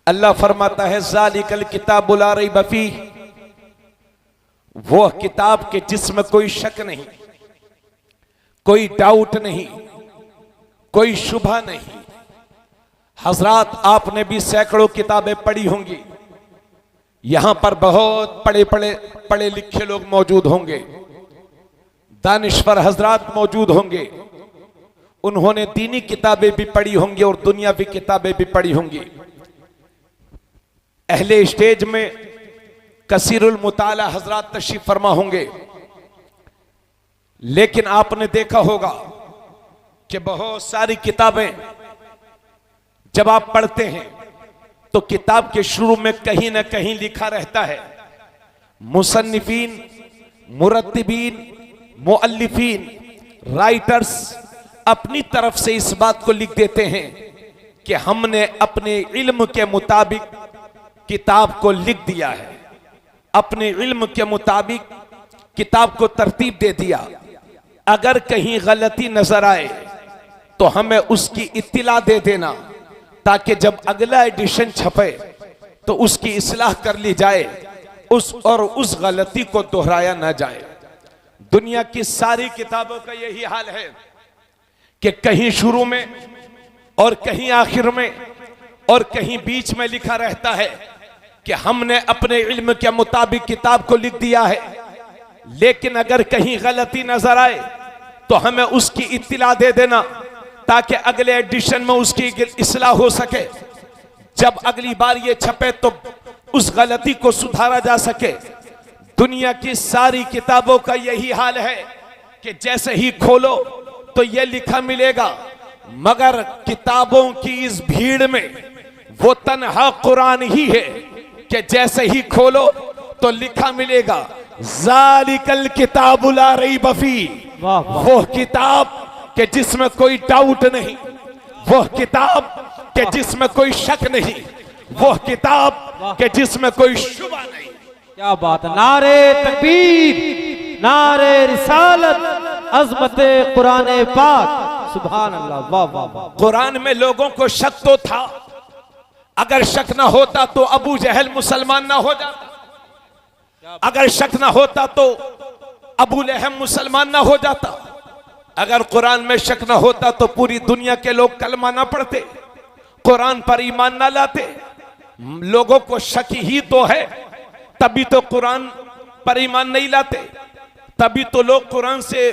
अल्लाह फरमाता है ज़ालिकल किताबु ला रैब फीह, वो किताब के जिसमें कोई शक नहीं, कोई डाउट नहीं, कोई शुबा नहीं। हजरात, आपने भी सैकड़ों किताबें पढ़ी होंगी। यहां पर बहुत पढ़े लिखे लोग मौजूद होंगे, दानिश्वर हजरात मौजूद होंगे। उन्होंने दीनी किताबें भी पढ़ी होंगी और दुनियावी किताबें भी पढ़ी होंगी। अहले स्टेज में कसीरुल मुताला हजरात तशरीफ फरमा होंगे, लेकिन आपने देखा होगा कि बहुत सारी किताबें जब आप पढ़ते हैं तो किताब के शुरू में कहीं ना कहीं लिखा रहता है, मुसन्निफीन, मुरत्तिबीन, मुअल्लिफीन, राइटर्स अपनी तरफ से इस बात को लिख देते हैं कि हमने अपने इल्म के मुताबिक किताब को लिख दिया है, अपने इल्म के मुताबिक किताब को तरतीब दे दिया। अगर कहीं गलती नजर आए तो हमें उसकी इत्तिला दे देना, ताकि जब अगला एडिशन छपे तो उसकी इस्लाह कर ली जाए, उस गलती को दोहराया ना जाए। दुनिया की सारी किताबों का यही हाल है कि कहीं शुरू में और कहीं आखिर में और कहीं बीच में लिखा रहता है कि हमने अपने इल्म के मुताबिक किताब को लिख दिया है, लेकिन अगर कहीं गलती नजर आए तो हमें उसकी इत्तिला दे देना, ताकि अगले एडिशन में उसकी इस्लाह हो सके। जब अगली बार ये छपे तो उस गलती को सुधारा जा सके। दुनिया की सारी किताबों का यही हाल है कि जैसे ही खोलो तो ये लिखा मिलेगा, मगर किताबों की इस भीड़ में वो तन्हा कुरान ही है कि जैसे ही खोलो तो लिखा मिलेगा ज़ालिकल किताबु ला रैब फीह, वो किताब कि जिसमें कोई डाउट नहीं, वो किताब कि जिसमें कोई शक नहीं, वो किताब कि जिसमें कोई शुबा नहीं। क्या बात, नारे तकबीर, नारे रिसालत, अज़मते कुरान पाक, सुभान अल्लाह, वाह वाह वाह। कुरान में लोगों को शक तो था, अगर शक ना होता तो अबू जहल मुसलमान ना हो जाता, अगर शक ना होता तो अबू लहब मुसलमान ना हो जाता, अगर कुरान में शक ना होता तो पूरी दुनिया के लोग कलमा ना पढ़ते, कुरान पर ईमान ना लाते। लोगों को शक ही तो है, तभी तो कुरान पर ईमान नहीं लाते, तभी तो लोग कुरान से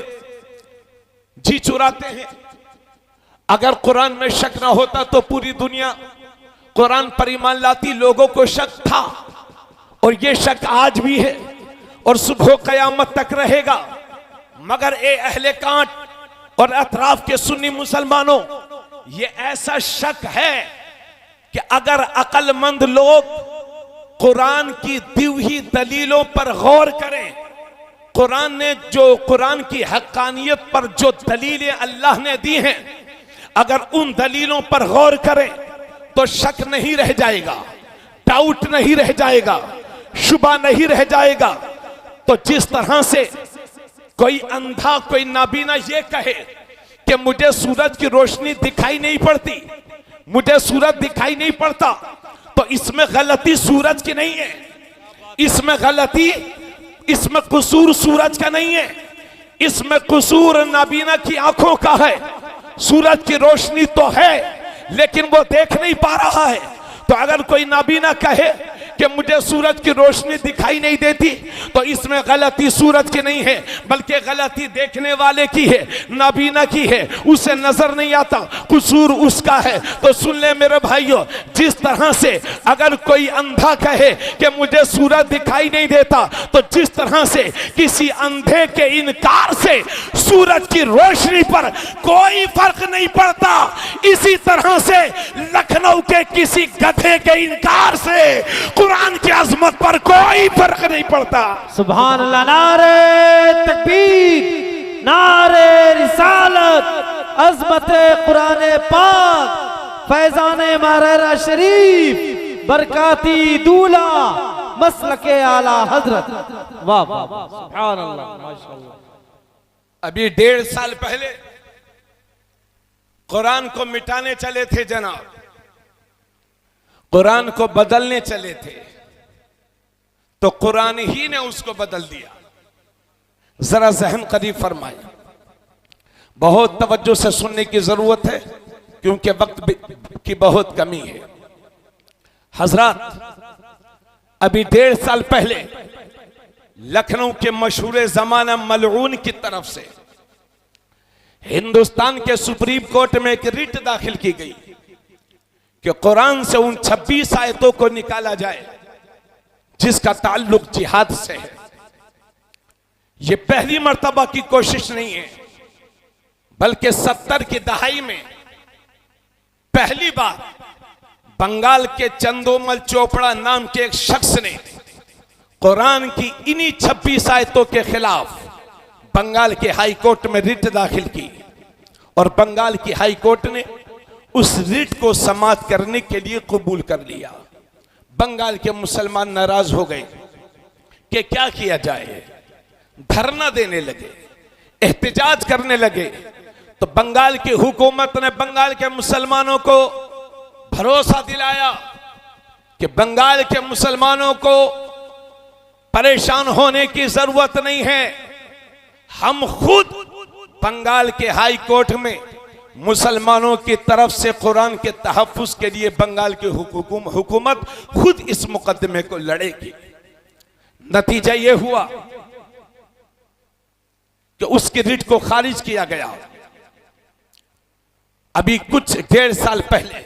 जी चुराते हैं। अगर कुरान में शक ना होता तो पूरी दुनिया कुरान पर ईमान लाती। लोगों को शक था और ये शक आज भी है और सुबह कयामत तक रहेगा। मगर ए अहले कांट और अतराफ के सुन्नी मुसलमानों, ये ऐसा शक है कि अगर अक्लमंद लोग कुरान की दी हुई दलीलों पर गौर करें, कुरान ने जो कुरान की हक्कानियत पर जो दलीलें अल्लाह ने दी हैं, अगर उन दलीलों पर गौर करें तो शक नहीं रह जाएगा, डाउट नहीं रह जाएगा, शुबा नहीं रह जाएगा। तो जिस तरह से कोई अंधा, कोई नाबीना ये कहे कि मुझे सूरज की रोशनी दिखाई नहीं पड़ती, मुझे सूरज दिखाई नहीं पड़ता, तो इसमें गलती सूरज की नहीं है, इसमें गलती, इसमें कसूर सूरज का नहीं है, इसमें कसूर नाबीना की आंखों का है। सूरज की रोशनी तो है लेकिन वो देख नहीं पा रहा है। तो अगर कोई नाबीना कहे कि मुझे सूरज की रोशनी दिखाई नहीं देती, तो इसमें गलती सूरज की नहीं है, बल्कि गलती देखने वाले की है, नाबीना की है, उसे नजर नहीं आता, कसूर उसका है। तो सुन ले मेरे भाइयों, जिस तरह से अगर कोई अंधा कहे कि मुझे सूरज दिखाई नहीं देता, तो जिस तरह से किसी अंधे के इनकार से सूरज की रोशनी पर कोई फर्क नहीं पड़ता, इसी तरह से लखनऊ के किसी गधे के इनकार से कुरान की अजमत पर कोई फर्क नहीं पड़ता। सुभान अल्लाह, नारे तकबीर, नारे रिसालत, अज़मते कुरान पाक, फैजाने महरारा शरीफ, बरकाती दूल्हा, मसलके आला हजरत, वाह वाह, सुभान अल्लाह, माशाअल्लाह। अभी 1.5 साल पहले कुरान को मिटाने चले थे जनाब, कुरान को बदलने चले थे तो कुरान ही ने उसको बदल दिया। जरा जहन करीब फरमाए, बहुत तवज्जो से सुनने की जरूरत है क्योंकि वक्त की बहुत कमी है। हजरात, अभी 1.5 साल पहले लखनऊ के मशहूर जमाना मलऊन की तरफ से हिंदुस्तान के सुप्रीम कोर्ट में एक रिट दाखिल की गई कि कुरान से उन 26 आयतों को निकाला जाए जिसका ताल्लुक जिहाद से है। यह पहली मर्तबा की कोशिश नहीं है, बल्कि 70 की दहाई में पहली बार बंगाल के चंदोमल चोपड़ा नाम के एक शख्स ने कुरान की इन्हीं 26 आयतों के खिलाफ बंगाल के हाई कोर्ट में रिट दाखिल की और बंगाल की हाई कोर्ट ने उस रिट को समाप्त करने के लिए कबूल कर लिया। बंगाल के मुसलमान नाराज हो गए कि क्या किया जाए, धरना देने लगे, एहतजाज करने लगे। तो बंगाल की हुकूमत ने बंगाल के मुसलमानों को भरोसा दिलाया कि बंगाल के मुसलमानों को परेशान होने की जरूरत नहीं है, हम खुद बंगाल के हाई कोर्ट में मुसलमानों की तरफ से कुरान के तहफ्फुज के लिए बंगाल की हुकूमत खुद इस मुकदमे को लड़ेगी। नतीजा यह हुआ कि उसकी रिट को खारिज किया गया। अभी कुछ 1.5 साल पहले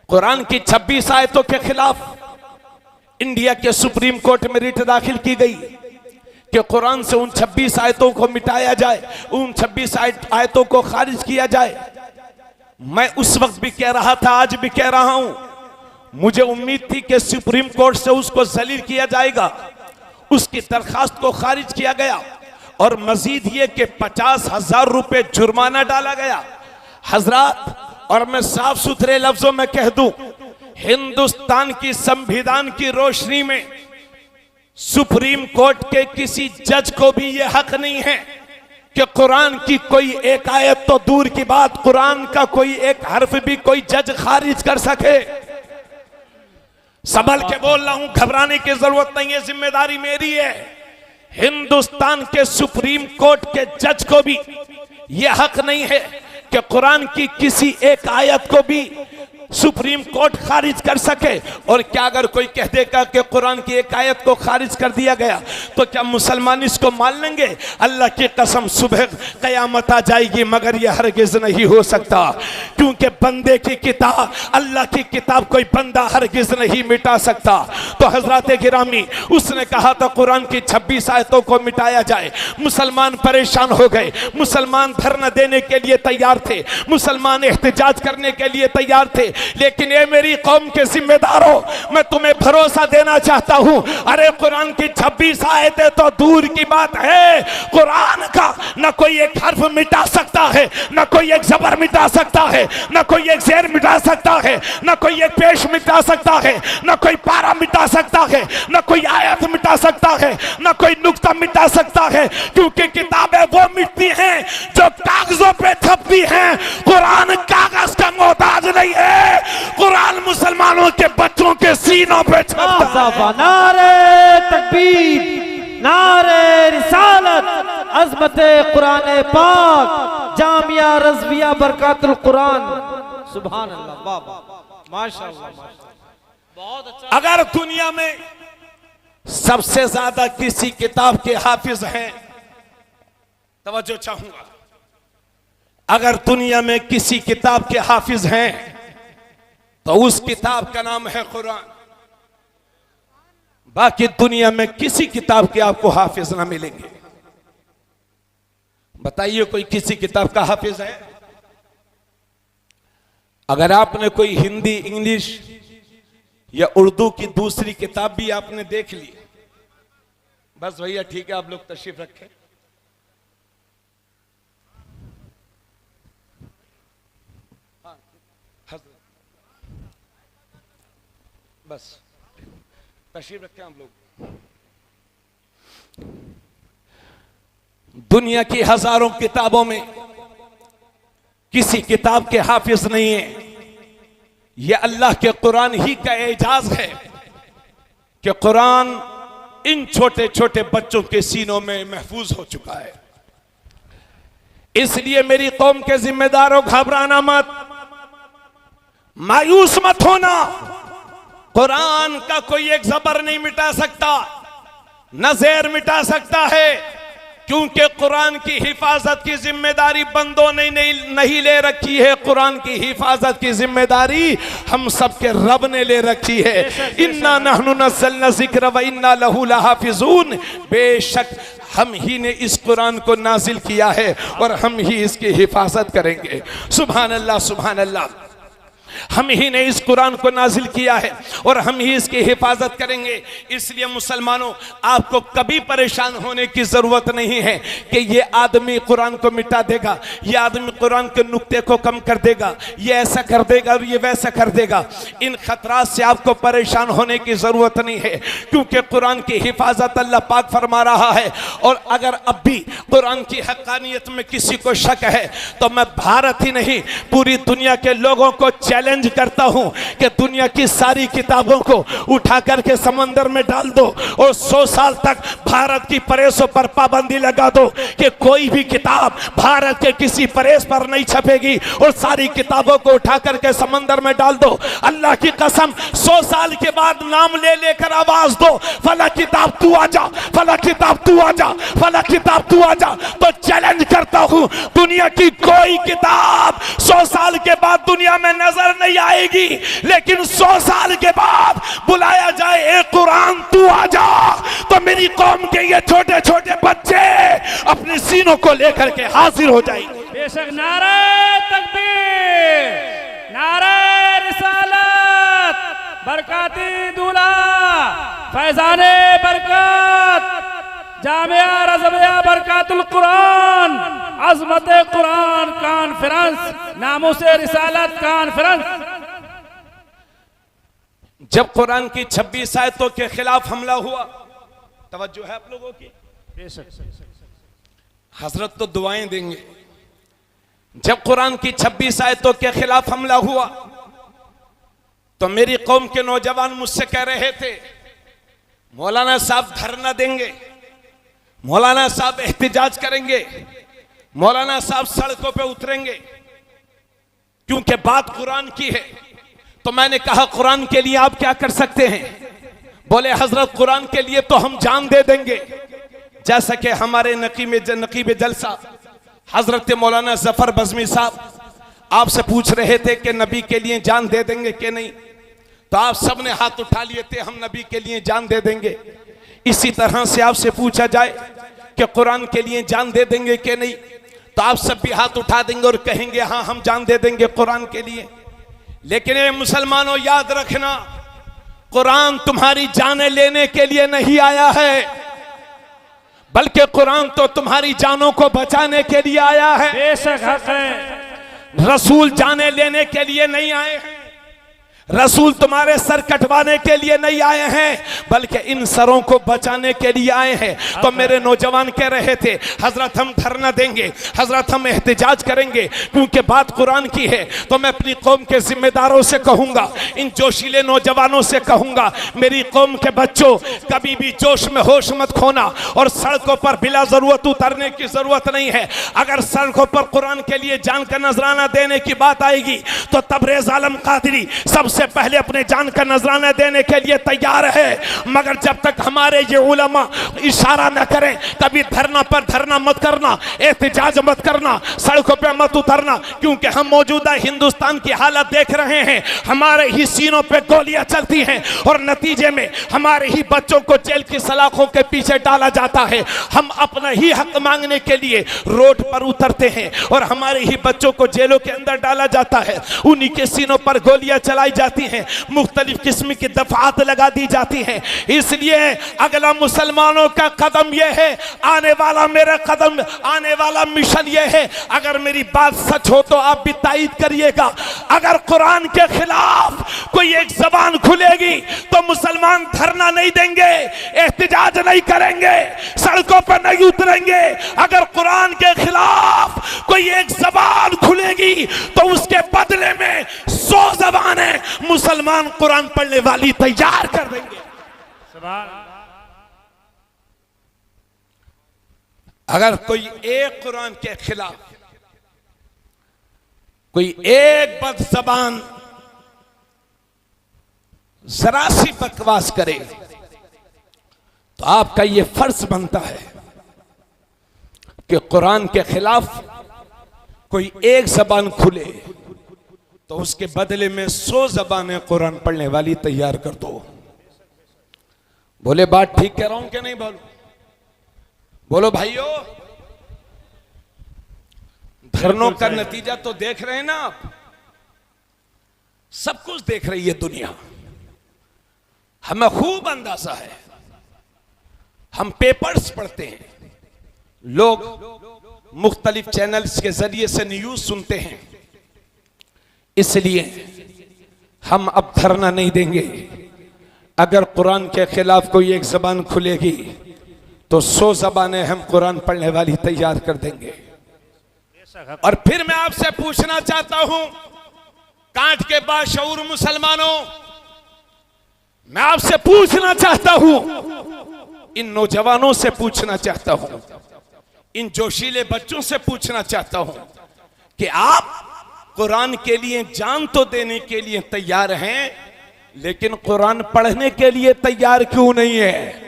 कुरान की 26 आयतों के खिलाफ इंडिया के सुप्रीम कोर्ट में रिट दाखिल की गई कि कुरान से उन 26 आयतों को मिटाया जाए, उन 26 आयतों को खारिज किया जाए। मैं उस वक्त भी कह रहा था, आज भी कह रहा हूं, मुझे उम्मीद थी कि सुप्रीम कोर्ट से उसको जलील किया जाएगा। उसकी दरखास्त को खारिज किया गया और मजीद ये कि 50,000 रुपए जुर्माना डाला गया। हजरात, और मैं साफ सुथरे लफ्जों में कह दूं, हिंदुस्तान की संविधान की रोशनी में सुप्रीम कोर्ट के किसी जज को भी यह हक नहीं है कि कुरान की कोई एक आयत तो दूर की बात, कुरान का कोई एक हर्फ भी कोई जज खारिज कर सके। संभल के बोल रहा हूं, घबराने की जरूरत नहीं है, जिम्मेदारी मेरी है। हिंदुस्तान के सुप्रीम कोर्ट के जज को भी यह हक नहीं है कि कुरान की किसी एक आयत को भी सुप्रीम कोर्ट खारिज कर सके। और क्या अगर कोई कह देगा कि कुरान की एक आयत को खारिज कर दिया गया तो क्या मुसलमान इसको मान लेंगे? अल्लाह की कसम, सुबह कयामत आ जाएगी मगर यह हरगिज नहीं हो सकता, क्योंकि बंदे की किताब, अल्लाह की किताब कोई बंदा हरगिज नहीं मिटा सकता। तो हजरत गिरामी, उसने कहा था कुरान की 26 आयतों को मिटाया जाए। मुसलमान परेशान हो गए, मुसलमान धरना देने के लिए तैयार थे, मुसलमान एहतजाज करने के लिए तैयार थे। लेकिन ये मेरी कौम के जिम्मेदारों, मैं तुम्हें भरोसा देना चाहता हूं, अरे कुरान की 26 आयतें तो दूर की बात है, कुरान का न कोई एक हर्फ मिटा सकता है, न कोई एक जबर मिटा सकता है, न कोई एक शेर मिटा सकता है, न कोई एक पेश मिटा सकता है, न कोई पारा मिटा सकता है, न कोई आयत मिटा सकता है, न कोई नुक्ता मिटा सकता है, क्योंकि किताबें वो मिटती हैं जो कागजों पे छपती हैं। कुरान कागज का मोहताज नहीं है, कुरान मुसलमानों के बच्चों के सीनों पे छपता है। नारे तकबीर, नारे रिसालत, अज़मते कुरान पाक, जामिया रज़विया बरकातुल कुरान। सुभान अल्लाह, वाह वाह, माशाअल्लाह, बहुत अच्छा। अगर दुनिया में सबसे ज्यादा किसी किताब के हाफिज हैं, तवज्जो चाहूंगा, अगर दुनिया में किसी किताब के हाफिज हैं तो उस किताब का नाम है कुरान। बाकी दुनिया में किसी किताब के आपको हाफिज ना मिलेंगे। बताइए कोई किसी किताब का हाफिज है? अगर आपने कोई हिंदी, इंग्लिश या उर्दू की दूसरी किताब भी आपने देख ली, बस भैया ठीक है, आप लोग तशरीफ रखें। बस तशरीफ रखें हम लोग। दुनिया की हजारों किताबों में किसी किताब के हाफिज नहीं है, ये अल्लाह के कुरान ही का एजाज है कि कुरान इन छोटे छोटे बच्चों के सीनों में महफूज हो चुका है। इसलिए मेरी कौम के जिम्मेदारों, घबराना मत, मायूस मत होना। कुरान का कोई एक जबर नहीं मिटा सकता, न ज़ेर मिटा सकता है, क्योंकि कुरान की हिफाजत की जिम्मेदारी बंदों ने नहीं ले रखी है। कुरान की हिफाजत की जिम्मेदारी हम सबके रब ने ले रखी है। इन्ना नहनु नज़्ज़लना ज़िक्र व इन्ना लहू लहाफ़िज़ून, बेशक हम ही ने इस कुरान को नाजिल किया है और हम ही इसकी हिफाजत करेंगे। सुभान अल्लाह, सुभान अल्लाह। हम ही ने इस कुरान को नाजिल किया है और हम ही इसकी हिफाजत करेंगे। इसलिए मुसलमानों, आपको कभी परेशान होने की ज़रूरत नहीं है कि ये आदमी कुरान को मिटा देगा, ये आदमी कुरान के नुक्ते को कम कर देगा, ये ऐसा कर देगा और ये वैसा कर देगा। इन खतरात से आपको परेशान होने की ज़रूरत नहीं है, क्योंकि कुरान की हिफाजत अल्लाह पाक फरमा रहा है। और अगर अब भी कुरान की हक़ानियत में किसी को शक है तो मैं भारत ही नहीं पूरी दुनिया के लोगों को चैलेंज करता हूं कि दुनिया की सारी किताबों को उठा करके समंदर में डाल दो और 100 साल तक भारत की प्रेसों पर पाबंदी लगा दो कि कोई भी किताब भारत के किसी प्रेस पर नहीं छपेगी, और सारी किताबों को उठा करके समंदर में डाल दो। अल्लाह की कसम, 100 साल के बाद नाम ले लेकर आवाज दो, फला किताब तू आजा, फला किताब तू आजा, फला किताब तू आजा, तो चैलेंज करता हूं, दुनिया की कोई किताब 100 साल के बाद दुनिया में नजर नहीं आएगी, लेकिन 100 साल के बाद बुलाया जाए ए कुरान तू आजा, तो मेरी कौम के ये छोटे छोटे बच्चे अपने सीनों को लेकर के हाजिर हो जाएंगे। बेशक नारे तकबीर, नारे रिसालत, बरकाती दूल्हा, फैजाने बरकत, जामिया रज़विया बरकातुल कुरान, अज़मत कुरान कॉन्फ्रेंस, नामूसे रिसालत कॉन्फ्रेंस। जब कुरान की 26 आयतों के खिलाफ हमला हुआ, तवज्जो है आप लोगों की, हजरत तो दुआएं देंगे। जब कुरान की 26 आयतों के खिलाफ हमला हुआ तो मेरी कौम के नौजवान मुझसे कह रहे थे, मौलाना साहब धरना देंगे, मौलाना साहब एहतिजाज करेंगे, मौलाना साहब सड़कों पे उतरेंगे, क्योंकि बात कुरान की है। तो मैंने कहा, कुरान के लिए आप क्या कर सकते हैं? बोले हजरत, कुरान के लिए तो हम जान दे देंगे। जैसा कि हमारे नकीब जलसा हजरत मौलाना जफर बज़मी साहब आपसे पूछ रहे थे कि नबी के लिए जान दे देंगे कि नहीं, तो आप सब ने हाथ उठा लिए थे, हम नबी के लिए जान दे देंगे। इसी तरह से आपसे पूछा जाए कि कुरान के लिए जान दे देंगे कि नहीं, तो आप सब भी हाथ उठा देंगे और कहेंगे हाँ हम जान दे देंगे कुरान के लिए। लेकिन ये मुसलमानों, याद रखना, कुरान तुम्हारी जानें लेने के लिए नहीं आया है, बल्कि कुरान तो तुम्हारी जानों को बचाने के लिए आया है। बेशक हक है। रसूल जाने लेने के लिए नहीं आए हैं, रसूल तुम्हारे सर कटवाने के लिए नहीं आए हैं, बल्कि इन सरों को बचाने के लिए आए हैं। तो मेरे नौजवान कह रहे थे, हजरत हम धरना देंगे, हजरत हम एहतिजाज करेंगे, क्योंकि बात कुरान की है। तो मैं अपनी कौम के जिम्मेदारों से कहूंगा, इन जोशीले नौजवानों से कहूंगा, मेरी कौम के बच्चों, कभी भी जोश में होश मत खोना और सड़कों पर बिला जरूरत उतरने की जरूरत नहीं है। अगर सड़कों पर कुरान के लिए जान का नजराना देने की बात आएगी तो तबरेज आलम कादरी सबसे पहले अपने जान का नजराना देने के लिए तैयार है। मगर जब तक हमारे ये उलमा इशारा न करें, कभी धरना पर धरना मत करना, एहतिजाज मत करना, सड़कों पे मत उतरना, क्योंकि हम मौजूदा हिंदुस्तान की हालत देख रहे हैं। हमारे ही सीनों पे गोलियां चलती हैं और नतीजे में हमारे ही बच्चों को जेल की सलाखों के पीछे डाला जाता है। हम अपना ही हक मांगने के लिए रोड पर उतरते हैं और हमारे ही बच्चों को जेलों के अंदर डाला जाता है, उन्हीं के सीनों पर गोलियां चलाई जाती हैं, मुख्तलिफ किस्म की दफात लगा दी जाती हैं। इसलिए अगला मुसलमानों का कदम यह है, आने वाला मेरा कदम, आने वाला मिशन यह है, अगर मेरी बात सच हो तो आप भी तायीद करिएगा, अगर कुरान के खिलाफ कोई एक जबान खुलेगी तो मुसलमान धरना नहीं देंगे, एहतिजाज नहीं करेंगे, सड़कों पर नहीं उतरेंगे। अगर कुरान के खिलाफ कोई एक जबान खुलेगी तो उसके बदले में 100 जबानें मुसलमान कुरान पढ़ने वाली तैयार कर देंगे। अगर कोई एक कुरान के खिलाफ कोई एक बद जबान जरा सी बकवास करे तो आपका यह फर्ज बनता है कि कुरान के खिलाफ कोई एक जबान खुले तो उसके बदले में 100 जबानें कुरान पढ़ने वाली तैयार कर दो। बोले बात ठीक कह रहा हूं कि नहीं? बोलो भाइयों, धरनों का नतीजा तो देख रहे हैं ना आप, सब कुछ देख रही है दुनिया, हमें खूब अंदाजा है। हम पेपर्स पढ़ते हैं, लोग मुख्तलिफ चैनल्स के जरिए से न्यूज सुनते हैं, इसलिए हम अब धरना नहीं देंगे। अगर कुरान के खिलाफ कोई एक जबान खुलेगी तो 100 जबानें हम कुरान पढ़ने वाली तैयार कर देंगे। और फिर मैं आपसे पूछना चाहता हूं, कांट के बाशऊर मुसलमानों, मैं आपसे पूछना चाहता हूं, इन नौजवानों से पूछना चाहता हूं, इन जोशीले बच्चों से पूछना चाहता हूं कि आप कुरान के लिए जान तो देने के लिए तैयार हैं, लेकिन कुरान पढ़ने के लिए तैयार क्यों नहीं है?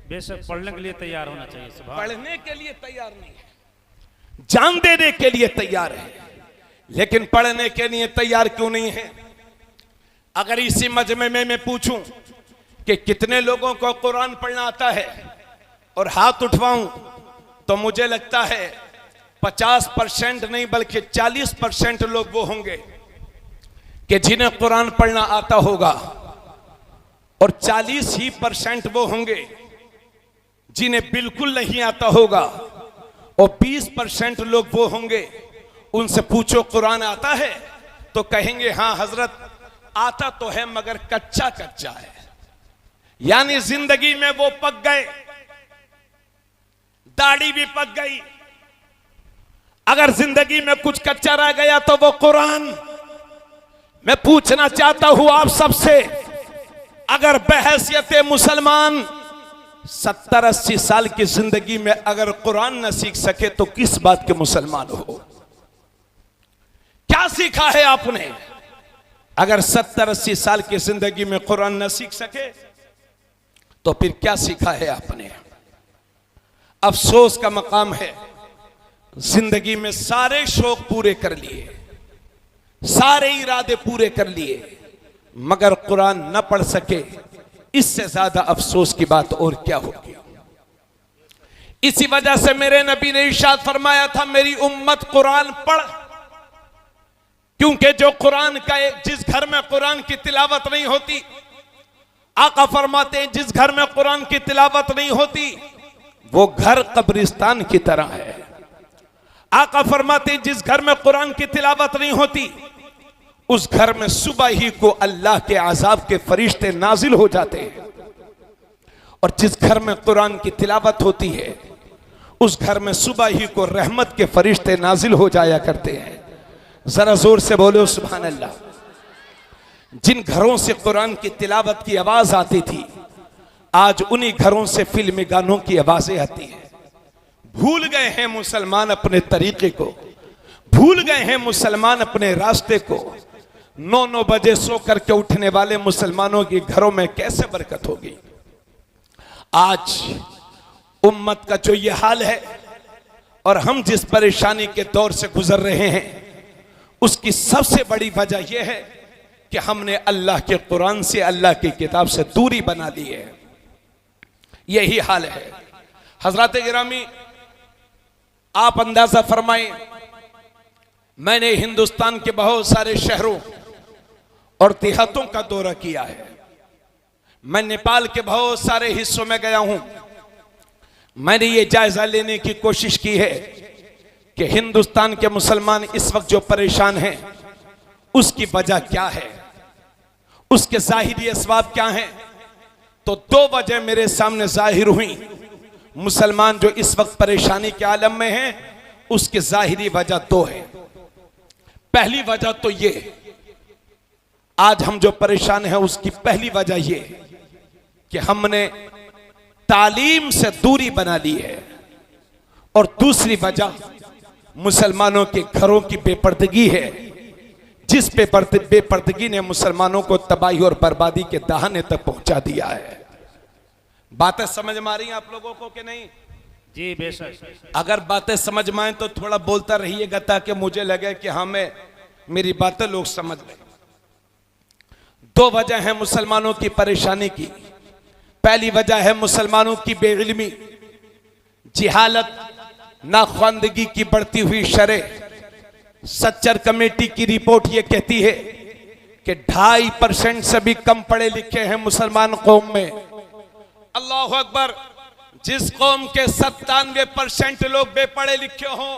बेशक पढ़ने के लिए तैयार होना चाहिए। पढ़ने के लिए तैयार नहीं है, जान देने के लिए तैयार है, लेकिन पढ़ने के लिए तैयार क्यों नहीं है? अगर इसी मजमे में मैं पूछूं कि कितने लोगों को कुरान पढ़ना आता है और हाथ उठवाऊं तो मुझे लगता है 50% नहीं बल्कि 40% लोग वो होंगे कि जिन्हें कुरान पढ़ना आता होगा, और 40% वो होंगे जिन्हें बिल्कुल नहीं आता होगा, और 20% लोग वो होंगे उनसे पूछो कुरान आता है तो कहेंगे हाँ हजरत आता तो है मगर कच्चा कच्चा है, यानी जिंदगी में वो पक गए, दाढ़ी भी पक गई। अगर जिंदगी में कुछ कच्चा रह गया तो वो कुरान। मैं पूछना चाहता हूं आप सबसे, अगर बहैसियत मुसलमान 70-80 साल की जिंदगी में अगर कुरान न सीख सके तो किस बात के मुसलमान हो? क्या सीखा है आपने? अगर 70-80 साल की जिंदगी में कुरान न सीख सके तो फिर क्या सीखा है आपने? अफसोस का मकाम है, जिंदगी में सारे शौक पूरे कर लिए, सारे इरादे पूरे कर लिए, मगर कुरान न पढ़ सके। इससे ज्यादा अफसोस की बात और क्या होगी? इसी वजह से मेरे नबी ने इरशाद फरमाया था, मेरी उम्मत कुरान पढ़, क्योंकि जो कुरान का जिस घर में कुरान की तिलावत नहीं होती, आका फरमाते हैं जिस घर में कुरान की तिलावत नहीं होती वो घर कब्रिस्तान की तरह है। आका फरमाते हैं जिस घर में कुरान की तिलावत नहीं होती उस घर में सुबह ही को अल्लाह के अजाब के फरिश्ते नाजिल हो जाते हैं, और जिस घर में कुरान की तिलावत होती है उस घर में सुबह ही को रहमत के फरिश्ते नाजिल हो जाया करते हैं। जरा जोर से बोलो सुभान अल्लाह। जिन घरों से कुरान की तिलावत की आवाज आती थी आज उन्हीं घरों से फिल्मी गानों की आवाजें आती हैं। भूल गए हैं मुसलमान अपने तरीके को, भूल गए हैं मुसलमान अपने रास्ते को। 9-9 बजे सो करके उठने वाले मुसलमानों के घरों में कैसे बरकत होगी? आज उम्मत का जो ये हाल है और हम जिस परेशानी के दौर से गुजर रहे हैं उसकी सबसे बड़ी वजह यह है कि हमने अल्लाह के कुरान से, अल्लाह की किताब से दूरी बना ली है। यही हाल है। हजरत गिरामी, आप अंदाजा फरमाएं, मैंने हिंदुस्तान के बहुत सारे शहरों और देहातों का दौरा किया है। मैं नेपाल के बहुत सारे हिस्सों में गया हूं। मैंने ये जायजा लेने की कोशिश की है कि हिंदुस्तान के मुसलमान इस वक्त जो परेशान हैं उसकी वजह क्या है, उसके जाहिरी असबाब क्या हैं। तो 2 वजह मेरे सामने जाहिर हुई। मुसलमान जो इस वक्त परेशानी के आलम में हैं उसकी जाहिरी वजह दो है। पहली वजह तो ये, आज हम जो परेशान हैं उसकी पहली वजह ये कि हमने तालीम से दूरी बना ली है, और दूसरी वजह मुसलमानों के घरों की बेपर्दगी है, जिस बेपर्दगी ने मुसलमानों को तबाही और बर्बादी के दहाने तक पहुंचा दिया है। बातें समझ में आ रही हैं आप लोगों को कि नहीं? जी बेशक। अगर बातें समझ में आए तो थोड़ा बोलता रहिएगा ताकि मुझे लगे कि हमें मेरी बातें लोग समझ लें। दो वजह है मुसलमानों की परेशानी की। पहली वजह है मुसलमानों की बेइल्मी, जिहालत, नाख्वानदगी की बढ़ती हुई शरह। सच्चर कमेटी की रिपोर्ट यह कहती है कि 2.5% से भी कम पढ़े लिखे हैं मुसलमान कौम में। अल्लाह अकबर, जिस कौम के 97% लोग बेपढ़े लिखे हों,